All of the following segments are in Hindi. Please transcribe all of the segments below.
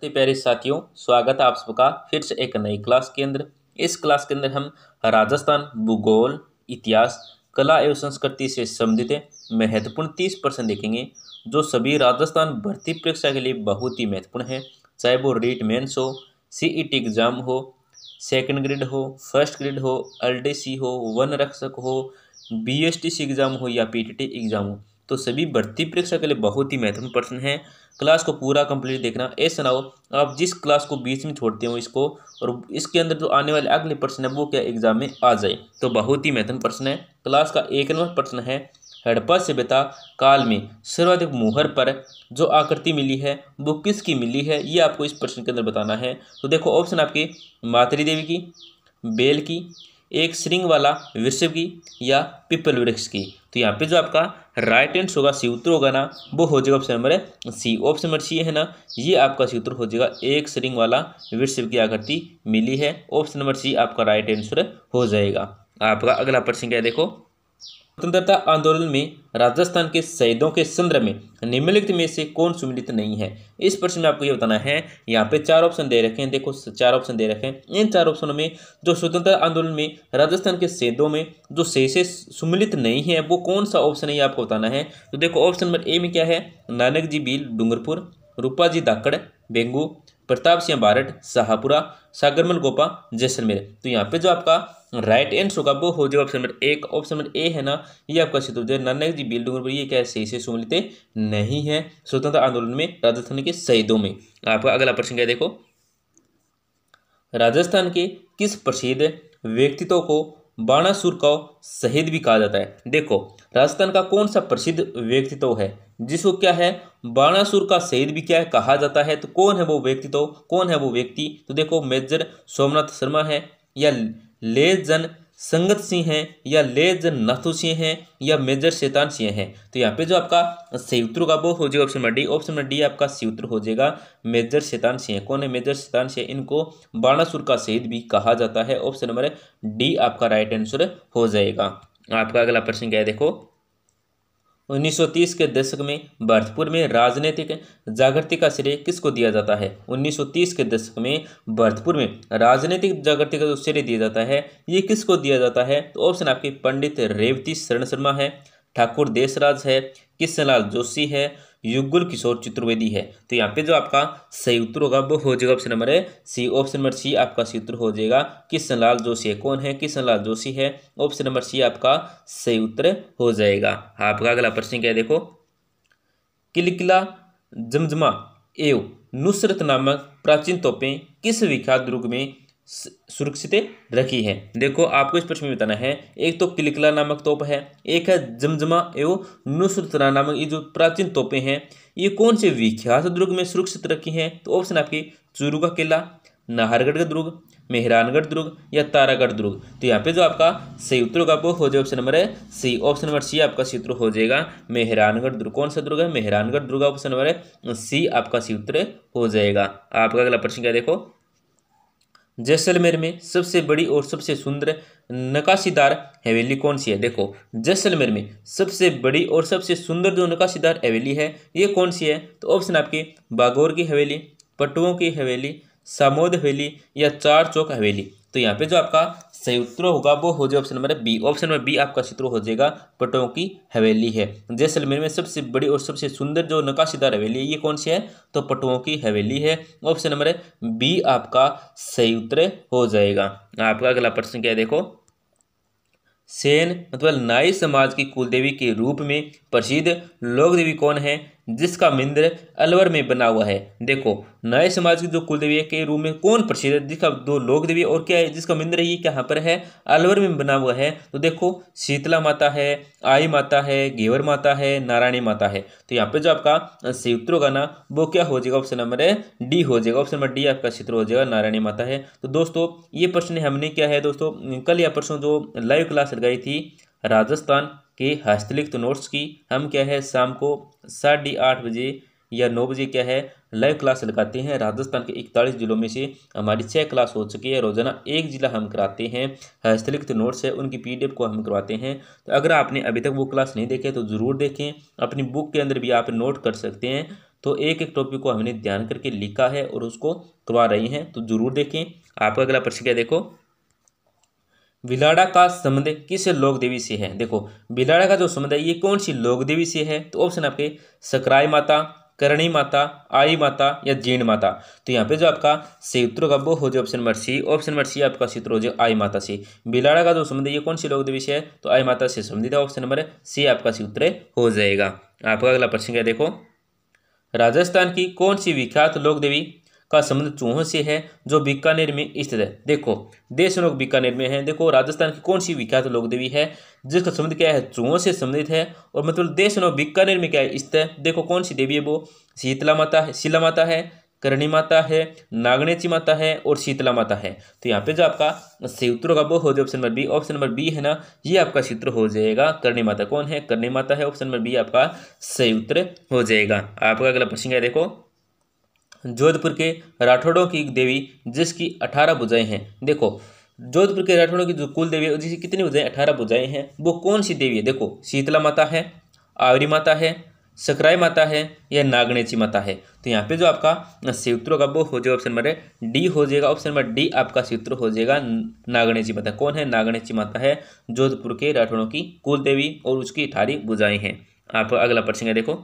नमस्ते प्यारे साथियों, स्वागत है आप सबका फिर से एक नई क्लास के अंदर। इस क्लास के अंदर हम राजस्थान भूगोल, इतिहास, कला एवं संस्कृति से संबंधित महत्वपूर्ण 30% देखेंगे, जो सभी राजस्थान भर्ती परीक्षा के लिए बहुत ही महत्वपूर्ण है। चाहे वो रीट मेंस हो, सीईटी एग्जाम हो, सेकंड ग्रेड हो, फर्स्ट ग्रेड हो, एलडीसी हो, वन रक्षक हो, बीएसटीसी एग्जाम हो या पीटीटी एग्जाम हो, तो सभी भर्ती परीक्षा के लिए बहुत ही महत्वपूर्ण प्रश्न है। क्लास को पूरा कंप्लीट देखना। ऐसा ना हो आप जिस क्लास को बीच में छोड़ते हो इसको, और इसके अंदर जो आने वाले अगले प्रश्न है वो क्या एग्जाम में आ जाए, तो बहुत ही महत्वपूर्ण प्रश्न है। क्लास का 1 नंबर प्रश्न है, हड़प्पा सभ्यता काल में सर्वाधिक मुहर पर जो आकृति मिली है वो किसकी मिली है, ये आपको इस प्रश्न के अंदर बताना है। तो देखो ऑप्शन आपके मातरी देवी की, बेल की, एक श्रृंग वाला वृषभ की या पिपल वृक्ष की। तो यहाँ पे जो आपका राइट आंसर होगा, सी उत्तर होगा ना, वो हो जाएगा option number C. Option number C है ना, ये आपका सी उत्तर हो जाएगा, एक श्रृंग वाला वृषभ की आकृति मिली है। ऑप्शन नंबर सी आपका राइट आंसर हो जाएगा। आपका अगला प्रश्न क्या है, देखो, स्वतंत्रता आंदोलन में राजस्थान के शहीदों के संदर्भ में निम्नलिखित में से कौन सम्मिलित नहीं है। इस प्रश्न में आपको ये बताना है। यहाँ पे 4 ऑप्शन दे रखे हैं, देखो 4 ऑप्शन दे रखे हैं। इन 4 ऑप्शनों में जो स्वतंत्रता आंदोलन में राजस्थान के शहीदों में जो सही से सम्मिलित नहीं है वो कौन सा ऑप्शन है, ये आपको बताना है। तो देखो ऑप्शन नंबर ए में क्या है, नानक जी भील डूंगरपुर, रूपा जी धाकड़ बेंगू, प्रताप सिंह बारठ शाहपुरा, सागरमल गोपा जैसलमेर। तो यहाँ पे जो आपका राइट आंसर होगा वो हो जाएगा ऑप्शन नंबर एक। ऑप्शन नंबर ए है ना, ये आपका क्षेत्र हो जाएगा। नानक जी भील डूंगरपुर ये क्या है, सही से सम्मिलित नहीं है स्वतंत्रता आंदोलन में राजस्थान के शहीदों में। आपका अगला प्रश्न क्या है, देखो, राजस्थान के किस प्रसिद्ध व्यक्तित्व को बाणासुर का शहीद भी कहा जाता है। देखो राजस्थान का कौन सा प्रसिद्ध व्यक्तित्व है जिसको क्या है बाणासुर का शहीद भी क्या है कहा जाता है, तो कौन है वो व्यक्तित्व, कौन है वो व्यक्ति। तो देखो मेजर सोमनाथ शर्मा है, या लेजन संगत सिंह है, या लेजन नाथू सिंह है, या मेजर शैतान सिंह है। तो यहाँ पे जो आपका सही उत्तर होगा वो हो जाएगा option number D. Option number D आपका सही उत्तर हो जाएगा, मेजर शैतान सिंह। कौन है मेजर शैतान सिंह, इनको बाणासुर का शहीद भी कहा जाता है। ऑप्शन नंबर डी आपका राइट आंसर हो जाएगा। आपका अगला प्रश्न क्या है, देखो, 1930 के दशक में भरतपुर में राजनीतिक जागृति का श्रेय किसको दिया जाता है। 1930 के दशक में भरतपुर में राजनीतिक जागृति का जो श्रेय दिया जाता है ये किसको दिया जाता है। तो ऑप्शन आपके पंडित रेवती शरण शर्मा है, ठाकुर देशराज है, किशनलाल जोशी है, युगल किशोर चतुर्वेदी है। तो यहाँ पे जो आपका सही उत्तर होगा वो हो जाएगा option number C. Option number C आपका सही उत्तर हो जाएगा, किशनलाल जोशी है। कौन है, किशनलाल जोशी है। ऑप्शन नंबर सी आपका सही उत्तर हो जाएगा। आपका अगला प्रश्न क्या है, देखो, किलकिला जमजमा एवं नुसरत नामक प्राचीन तोपें किस विख्यात दुर्ग में सुरक्षित रखी है। देखो आपको इस प्रश्न में बताना है, एक तो किलकिला नामक तोप है, एक है जमजमा एवं नुसरत नामक ये जो प्राचीन तोपें हैं ये कौन से विख्यात दुर्ग में सुरक्षित रखी हैं। तो ऑप्शन आपके चूरू का किला, नाहरगढ़ का दुर्ग, मेहरानगढ़ दुर्ग या तारागढ़ दुर्ग। तो यहाँ पे जो आपका सही उत्तर होगा वो हो जाएगा option number C. Option number C आपका सही उत्तर हो जाएगा, मेहरानगढ़ दुर्ग। कौन सा दुर्ग है, मेहरानगढ़ दुर्ग। ऑप्शन नंबर सी आपका सही उत्तर हो जाएगा। आपका अगला प्रश्न क्या, देखो, जैसलमेर में सबसे बड़ी और सबसे सुंदर नकाशीदार हवेली कौन सी है। देखो जैसलमेर में सबसे बड़ी और सबसे सुंदर जो नकाशीदार हवेली है ये कौन सी है। तो ऑप्शन आपके बागौर की हवेली, पटुओं की हवेली, सामोद हवेली या चार चौक हवेली। तो यहाँ पे जो आपका सही उत्तर होगा वो हो जाएगा option number B. Option number B आपका सूत्र हो जाएगा, पटों की हवेली है। जैसलमेर में सबसे बड़ी और सबसे सुंदर जो नकाशीदार हवेली है ये कौन सी है, तो पटुओं की हवेली है। ऑप्शन नंबर बी आपका सही उत्तर हो जाएगा। आपका अगला प्रश्न क्या है, देखो, सेन मतलब नाई समाज की कुलदेवी के रूप में प्रसिद्ध लोक देवी कौन है जिसका मंदिर अलवर में बना हुआ है। देखो नाई समाज की जो कुलदेवी है के रूप में कौन प्रसिद्ध है, जिसका दो लोक देवी और क्या है जिसका मंदिर है ये कहाँ पर है, अलवर में बना हुआ है। तो देखो शीतला माता है, आई माता है, घेवर माता है, नारायणी माता है। तो यहाँ पे जो आपका सही उत्तर होगा ना वो क्या हो जाएगा, ऑप्शन नंबर डी हो जाएगा। ऑप्शन नंबर डी आपका क्षेत्र हो जाएगा, नारायणी माता है। तो दोस्तों ये प्रश्न हमने क्या है दोस्तों कल या परसों जो लाइव क्लास लगाई थी राजस्थान के हस्तलिखित नोट्स की, हम क्या है शाम को 8:30 बजे या 9 बजे क्या है लाइव क्लास लगाते हैं। राजस्थान के 41 जिलों में से हमारी 6 क्लास हो चुकी है। रोजाना एक जिला हम कराते हैं, हस्तलिखित नोट्स है उनकी PDF को हम करवाते हैं। तो अगर आपने अभी तक वो क्लास नहीं देखे तो ज़रूर देखें, अपनी बुक के अंदर भी आप नोट कर सकते हैं। तो एक एक टॉपिक को हमने ध्यान करके लिखा है और उसको करवा रही हैं, तो जरूर देखें। आपका अगला प्रश्न क्या देखो, बिलाड़ा का संबंध किस लोक देवी से है। देखो बिलाड़ा का जो संबंध है ये कौन सी लोक देवी से है, तो ऑप्शन आपके सकराई माता, करणी माता, आई माता या जीण माता। तो यहाँ पे जो आपका सही उत्तर होगा वो हो जाए option number C. Option number C आपका सूत्र हो जाए आई माता से। बिलाड़ा का जो संबंध है ये कौन सी लोक देवी से है, तो आई माता से संबंधित है। ऑप्शन नंबर सी आपका सूत्र हो जाएगा। आपका अगला प्रश्न क्या देखो, राजस्थान की कौन सी विख्यात लोक देवी का संबंध चूहों से है जो बीकानेर में स्थित है। देखो देशनोक बीकानेर में है। देखो राजस्थान की कौन सी विख्यात लोक देवी है जिसका संबंध क्या है, चूहों से संबंधित है, और मतलब देशनोक बीकानेर में क्या है स्थित है। देखो कौन सी देवी है वो, शीतला माता है, शिला माता है, करणी माता है, नागणेची माता है और शीतला माता है। तो यहाँ पे जो आपका सही उत्तर होगा वो हो जाए option number B. Option number B है ना, ये आपका सूत्र हो जाएगा। करणी माता कौन है, करणी माता है। ऑप्शन नंबर बी आपका सही उत्तर हो जाएगा। आपका अगला प्रश्न है देखो, जोधपुर के राठौड़ों की देवी जिसकी 18 भुजाएं हैं। देखो जोधपुर के राठौड़ों की जो कुल देवी है जिसकी कितनी भुजाएं, 18 भुजाएं हैं, वो कौन सी देवी है। देखो शीतला माता है, आवरी माता है, सकराई माता है या नागणेची माता है। तो यहाँ पे जो आपका सही उत्तर होगा वो हो जाएगा ऑप्शन नंबर डी हो जाएगा। ऑप्शन नंबर डी आपका सही उत्तर हो जाएगा। नागणेची माता कौन है, नागणेची माता है जोधपुर के राठौड़ों की कुल देवी और उसकी 18 भुजाएं हैं। आप अगला प्रश्न है देखो,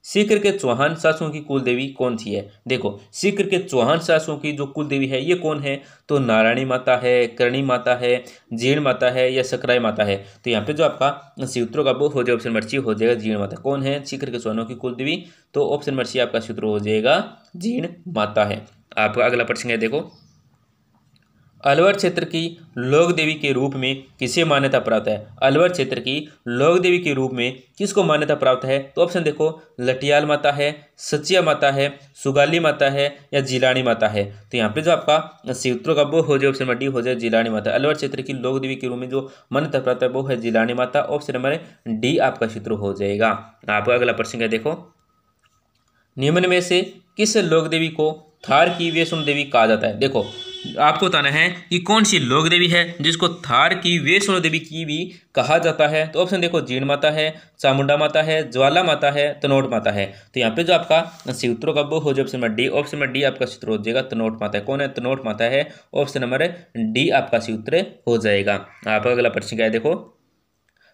सीकर के चौहान शासकों की कुल देवी कौन सी है। देखो सीकर के चौहान शासकों की जो कुल देवी है ये कौन है, तो नारायणी माता है, करणी माता है, जीण माता है या सकराई माता है। तो यहाँ पे जो आपका सही उत्तर का वो हो जाएगा ऑप्शन नंबर सी हो जाएगा, जीण माता कौन है सीकर के चौहानों की कुल देवी, तो ऑप्शन नंबर सी आपका सूत्र हो जाएगा, जीण माता है। आपका अगला प्रश्न है देखो, अलवर क्षेत्र की लोक देवी के रूप में किसे मान्यता प्राप्त है। अलवर क्षेत्र की लोक देवी के रूप में किसको मान्यता प्राप्त है, तो ऑप्शन देखो लटियाल माता है, सचिया माता है, सुगाली माता है या जिलानी माता है। तो यहाँ पे जो आपका सही उत्तर का वो हो जाए ऑप्शन नंबर डी हो जाए, जिलानी माता। अलवर क्षेत्र की लोक देवी के रूप में जो मान्यता प्राप्त है वो है Jilani Mata. Option number D आपका सूत्र हो जाएगा। आपका अगला प्रश्न है देखो, निम्न में से किस लोक देवी को थार की वैष्णो देवी कहा जाता है। देखो आपको बताना है कि कौन सी लोक देवी है जिसको थार की वैष्णो देवी की भी कहा जाता है। तो ऑप्शन देखो जीण माता है, चामुंडा माता है, ज्वाला माता है, तनोट माता है। तो यहाँ पे जो आपका सही उत्तर का वो हो जाए option number D. Option number D आपका सूत्र हो जाएगा, तनोट माता है कौन है, तनोट माता है। ऑप्शन नंबर डी आपका सही उत्तर हो जाएगा। आपका अगला प्रश्न क्या है देखो,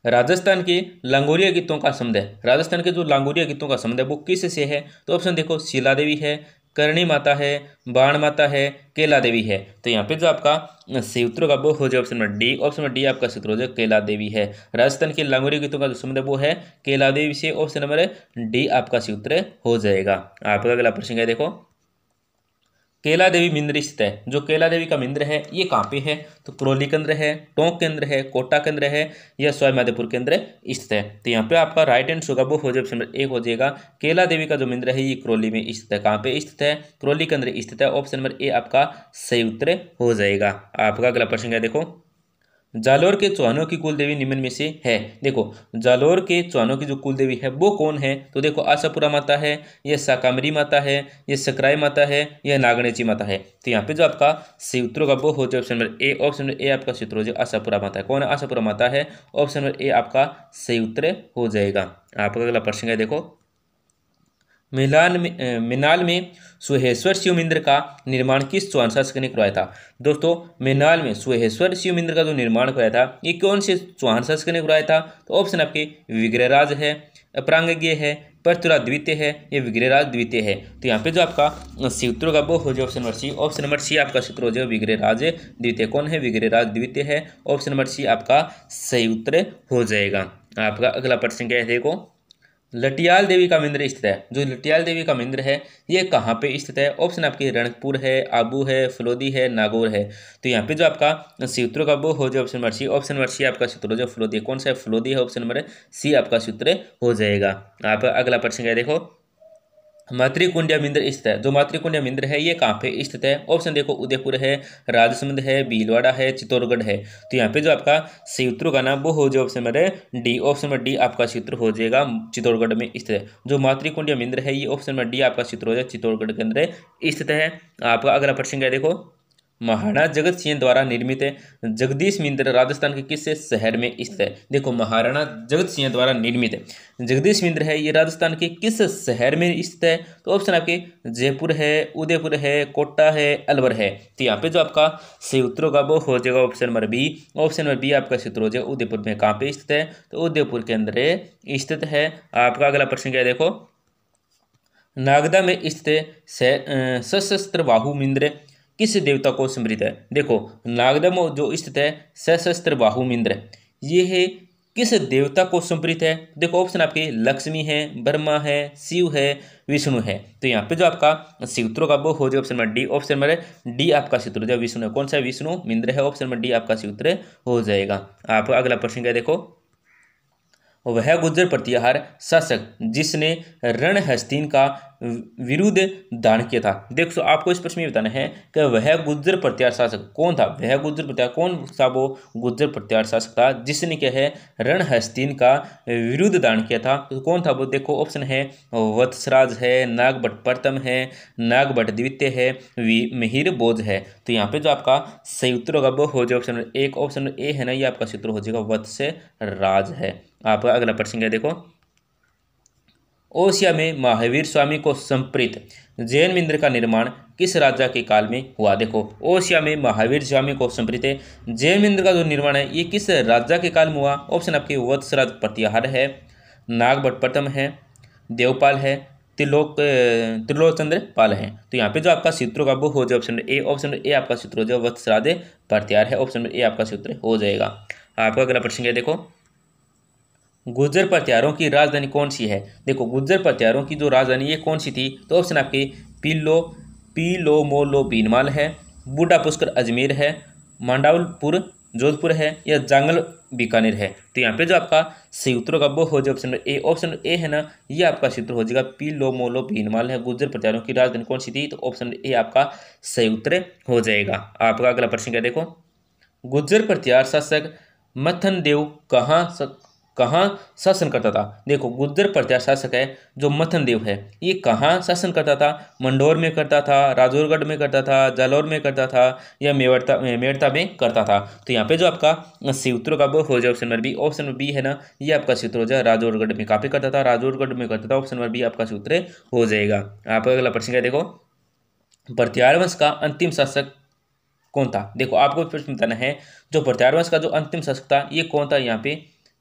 राजस्थान के लांगोरिया गीतों का संबंध है। राजस्थान के जो लांगोरिया गीतों का संबंध है वो किस से है, तो ऑप्शन देखो शीला देवी है, करणी माता है, बाण माता है, केला देवी है। तो यहाँ पे जो आपका सही उत्तर का वो हो जाए option number D. Option number D आपका सूत्र हो जाए, केला देवी है। राजस्थान के लांगोरिया गीतों का जो संबंध है वो है केला देवी से। ऑप्शन नंबर डी आपका सही उत्तर हो जाएगा। आपका अगला प्रश्न है देखो, केला देवी मंदिर स्थित है। जो केला देवी का मंदिर है ये कहाँ पे है, तो क्रोली केंद्र है, टोंक केंद्र है, कोटा केंद्र है या सवाई माधोपुर केंद्र स्थित है। तो यहाँ पे आपका राइट आंसर होगा वो हो जाए ऑप्शन नंबर एक हो जाएगा। केला देवी का जो मंदिर है ये क्रोली में स्थित है। कहाँ पे स्थित है, क्रोली केंद्र स्थित है। ऑप्शन नंबर ए आपका सही उत्तर हो जाएगा। आपका अगला प्रश्न है देखो, जालोर के चौहानों की कुल देवी निम्न में से है। देखो जालोर के चौहानों की जो कुल देवी है वो कौन है, तो देखो आशापुरा माता है, ये साकामरी माता है, ये सकराई माता है, यह नागणेची माता है। तो यहाँ पे जो आपका सही उत्तर का वो हो जाए option number A. Option number A आपका सूत्र हो जाए आशापुरा माता है कौन है, आशापुरा माता है। ऑप्शन नंबर ए आपका सही उत्तर हो जाएगा। आपका अगला प्रश्न है देखो, मिनाल में सुहेश्वर शिव मंदिर का निर्माण किस चौहान शासक ने करवाया था। दोस्तों मिनाल में सुहेश्वर शिव मंदिर का जो निर्माण कराया था ये कौन से चौहान शासक ने करवाया था, तो ऑप्शन आपके विग्रहराज है, अपरांगज्ञ है, परचुरा द्वितीय है, ये विग्रहराज द्वितीय है। तो यहाँ पे जो आपका सही उत्तर का वो हो जाए option number C. Option number C आपका सूत्र हो जाए विग्रहराज द्वितीय कौन है, विग्रहराज द्वितीय है। ऑप्शन नंबर सी आपका सही उत्तर हो जाएगा। आपका अगला प्रश्न क्या है देखो, लटियाल देवी का मंदिर स्थित है। जो लटियाल देवी का मंदिर है ये कहाँ पे स्थित है, ऑप्शन आपके रणकपुर है, आबू है, फलोदी है, नागौर है। तो यहाँ पे जो आपका सही उत्तर का वो हो जाए option number C. Option number C आपका सूत्र हो जाए फलोदी कौन सा है, फलोदी है। ऑप्शन नंबर सी आपका सूत्र हो जाएगा। आप अगला प्रश्न क्या देखो, मातृकुंडिया मंदिर स्थित है। जो मातृकुंडिया मंदिर है ये कहाँ पे स्थित है, ऑप्शन देखो उदयपुर है, राजसमंद है, भीलवाड़ा है, चित्तौड़गढ़ है। तो यहाँ पे जो आपका सही उत्तर का नाम वो हो जाए option number D. Option number D आपका सूत्र हो जाएगा, चित्तौड़गढ़ में स्थित है। जो मातृकुंडिया मंदिर है ये ऑप्शन नंबर डी आपका सूत्र हो जाए चित्तौड़गढ़ के अंदर स्थित है। आपका अगला प्रश्न क्या देखो, महाराणा जगत सिंह द्वारा निर्मित है। जगदीश मिंद्र राजस्थान के किस शहर में स्थित है? देखो महाराणा जगत सिंह द्वारा निर्मित है जगदीश मिंद्र है ये राजस्थान के किस शहर में स्थित है? तो ऑप्शन आपके जयपुर है, उदयपुर है, कोटा है, अलवर है। तो यहाँ पे जो आपका सही उत्तर होगा वो हो जाएगा option number B. Option number B आपका सूत्र हो जाएगा उदयपुर में। कहाँ पे स्थित है? तो उदयपुर के अंदर स्थित है। आपका अगला प्रश्न क्या है देखो, नागदा में स्थित सशस्त्र बाहुमिंद्र किस देवता को समर्पित है? देखो नागदा में जो स्थित है सशस्त्र बाहुमिंद्र ये है किस देवता को समर्पित है? देखो ऑप्शन आपके लक्ष्मी है, ब्रह्मा है, शिव है, विष्णु है। तो यहाँ पे जो आपका सूत्रों का वो हो जाए option number D. Option number D आपका सूत्र हो जाए विष्णु है। कौन सा विष्णु मिंद्र है? ऑप्शन नंबर डी आपका सूत्र हो जाएगा। आप अगला प्रश्न क्या देखो, वह गुर्जर प्रतिहार शासक जिसने रणहस्तीन का विरुद्ध दान किया था। देखो आपको इस प्रश्न में बताना है कि वह गुर्जर प्रतिहार शासक कौन था? वह गुर्जर प्रतिहार कौन सा वो गुर्जर प्रतिहार शासक था जिसने क्या है रणहस्तीन का विरुद्ध दान किया था? तो कौन था वो? देखो ऑप्शन है वत्सराज है, नागभट्ट प्रथम है, नागभट्ट द्वितीय है, मिहिर भोज है। तो यहाँ पे जो आपका सही उत्तर होगा वो हो जाए ऑप्शन नंबर एक। ऑप्शन नंबर ए है ना ये आपका सूत्र हो जाएगा वत्सराज है। आप अगला प्रश्न क्या देखो, ओसिया में महावीर स्वामी को समर्पित जैन मंदिर का निर्माण किस राजा के काल में हुआ? देखो ओसिया में महावीर स्वामी को समर्पित जैन मंदिर का जो निर्माण है ये किस राजा के काल में हुआ? ऑप्शन आपके वत्सराज प्रतिहार है, नागभट्ट प्रथम है, देवपाल है, त्रिलोचंद्र पाल है। तो यहाँ पे जो आपका सूत्र का वो हो जाए ऑप्शन ए। ऑप्शन ए आपका सूत्र हो जाए वत्सराज प्रतिहार है। ऑप्शन ए आपका सूत्र हो जाएगा। आपका अगला प्रश्न क्या देखो, गुर्जर प्रतिहारों की राजधानी कौन सी है? देखो गुर्जर प्रतिहारों की जो राजधानी ये कौन सी थी? तो ऑप्शन आपके पीलोमोलो बीनमाल है, बूढ़ा पुष्कर अजमेर है, मांडवलपुर जोधपुर है, या जांगल बीकानेर है। तो यहाँ पे जो आपका सही उत्तर का वो हो जाए ऑप्शन ए। ऑप्शन ए है ना ये आपका सूत्र हो जाएगा पीलोमोलो बीनमाल है। गुर्जर प्रतिहारों की राजधानी कौन सी थी? तो ऑप्शन ए आपका सही उत्तर हो जाएगा। आपका अगला प्रश्न क्या देखो, गुर्जर प्रतिहार शासक मथन देव कहाँ शासन करता था? देखो गुर्जर प्रतिहार शासक है जो मथन देव है ये कहाँ शासन करता था? मंडोर में करता था, राजौरगढ़ में करता था, जालौर में करता था, या मेड़ता में करता था? तो यहाँ पे जो आपका सूत्र का वो हो जाए option number B. Option number B है ना ये आपका सूत्र हो जाए राजौरगढ़ में। कहाँ पे करता था? राजौरगढ़ में करता था। ऑप्शन नंबर बी आपका सूत्र हो जाएगा। आप अगला प्रश्न क्या देखो, प्रतिहार वंश का अंतिम शासक कौन था? देखो आपको प्रश्न बताना है जो प्रतिहार वंश का जो अंतिम शासक था ये कौन था? यहाँ पे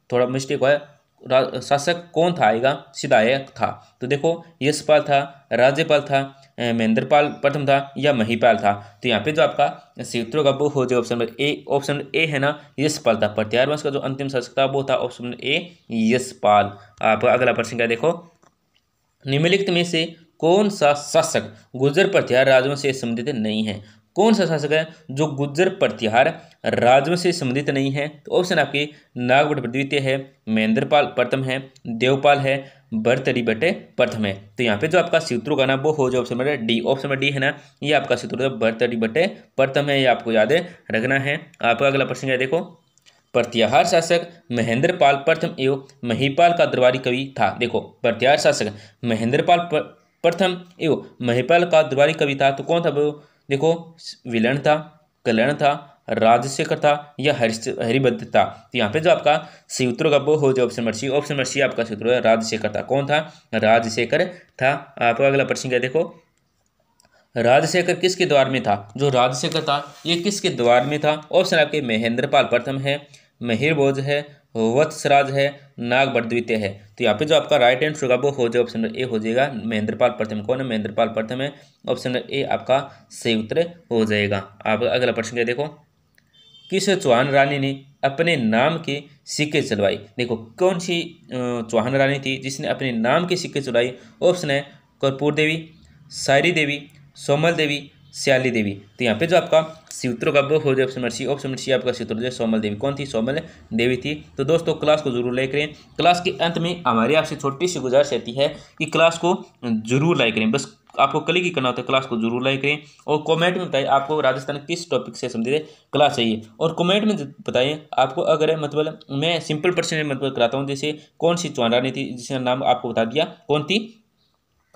थोड़ा मिस्टेक हुआ है, शासक कौन था आएगा सीधा एक था। तो देखो यशपाल था, राज्यपाल था, महेंद्रपाल प्रथम था, या महिपाल था? तो यहाँ पे जो आपका सूत्रों का वो हो जाए option number A. Option number A है ना यशपाल था। प्रतिहार वंश का जो अंतिम शासक था वो था ऑप्शन नंबर ए यशपाल। आप अगला प्रश्न क्या देखो, निम्नलिखित में से कौन सा शासक गुर्जर प्रतिहार राजवंश से संबंधित नहीं है? कौन सा शासक है जो गुर्जर प्रतिहार राजवंश से संबंधित नहीं है? तो ऑप्शन आपके नागभट्ट द्वितीय है, महेंद्रपाल प्रथम है, देवपाल है, भरतरीभट्ट प्रथम है। तो यहाँ पे जो आपका सूत्रों का ना वो हो जाए option number D. Option number D है ना ये आपका सूत्र भरतरीभट्ट प्रथम है, ये आपको याद रखना है। आपका अगला प्रश्न है देखो, प्रतिहार शासक महेंद्रपाल प्रथम एवं महिपाल का दरबारी कवि था। देखो प्रतिहार शासक महेंद्रपाल प्रथम एवं महिपाल का दरबारी कवि था तो कौन था वो? देखो विलन था, कल्याण था, राजशेखर था, या हरिभद्र था? तो यहाँ पे जो आपका सूत्रों का वो हो जाए option number C. Option number C आपका सूत्र है राजशेखर था। कौन था? राजशेखर था। आपका अगला प्रश्न क्या देखो, राजशेखर किसके द्वार में था? जो राजशेखर था ये किसके द्वार में था? ऑप्शन आपके महेंद्रपाल प्रथम है, महिर भोज है, वत्सराज है, नागभट्ट द्वितीय है। तो यहाँ पे जो आपका राइट आंसर होगा वो हो जाए ऑप्शन नंबर ए हो जाएगा महेंद्रपाल प्रथम। कौन है? महेंद्रपाल प्रथम है। ऑप्शन नंबर ए आपका सही उत्तर हो जाएगा। आप अगला प्रश्न क्या देखो, किस चौहान रानी ने अपने नाम के सिक्के चलवाई? देखो कौन सी चौहान रानी थी जिसने अपने नाम के सिक्के चलवाई? ऑप्शन है कर्पूर देवी, सायरी देवी, सोमल देवी, श्याली देवी। तो यहाँ पे जो आपका सूत्रों का वो हो जाए option number C. Option number C आपका सूत्र हो जाए सोमल देवी। कौन थी? सोमल देवी थी। तो दोस्तों क्लास को जरूर लाइक करें। क्लास के अंत में हमारी आपसे छोटी सी गुजारिश रहती है कि क्लास को जरूर लाइक करें। बस आपको क्लिक ही करना होता है, क्लास को जरूर लाइक करें और कमेंट में बताइए आपको राजस्थान किस टॉपिक से संबंधित क्लास चाहिए, और कमेंट में बताइए आपको अगर मतलब मैं सिंपल प्रश्न मतलब कराता हूँ, जैसे कौन सी चौहान रानी थी जिसका नाम आपको बता दिया कौन थी?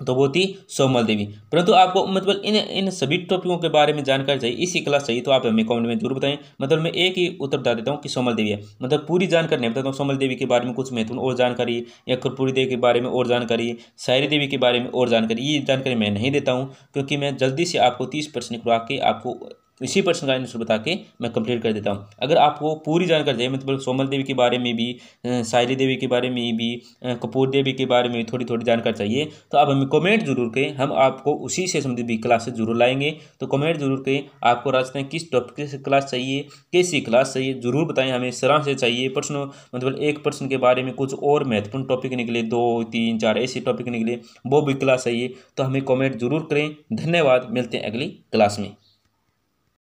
तो वो थी सोमल देवी। परंतु आपको मतलब इन इन सभी टॉपिकों के बारे में जानकारी चाहिए, इसी क्लास चाहिए, तो आप हमें कमेंट में जरूर बताएं। मतलब मैं एक ही उत्तर बता देता हूँ कि सोमल देवी है, मतलब पूरी जानकारी नहीं बताता हूँ। सोमल देवी के बारे में कुछ महत्वपूर्ण और जानकारी, या कर्पूरी देवी के बारे में और जानकारी, सायरी देवी के बारे में और जानकारी, ये जानकारी मैं नहीं देता हूँ, क्योंकि मैं जल्दी से आपको 30 प्रश्न करवा के आपको इसी प्रश्न का आंसर बता के मैं कंप्लीट कर देता हूँ। अगर आपको पूरी जानकारी चाहिए, मतलब सोमल देवी के बारे में भी, सायरी देवी के बारे में भी, कपूर देवी के बारे में थोड़ी थोड़ी जानकारी चाहिए, तो आप हमें कमेंट जरूर करें, हम आपको उसी से संबंधित भी क्लासेस जरूर लाएंगे। तो कमेंट जरूर करें आपको राजस्थान किस टॉपिक से क्लास चाहिए, कैसी क्लास चाहिए, जरूर बताएं हमें। सरांश से चाहिए, प्रश्नों मतलब एक प्रश्न के बारे में कुछ और महत्वपूर्ण टॉपिक निकले, 2 3 4 ऐसे टॉपिक निकले, वो भी क्लास चाहिए, तो हमें कमेंट जरूर करें। धन्यवाद, मिलते हैं अगली क्लास में।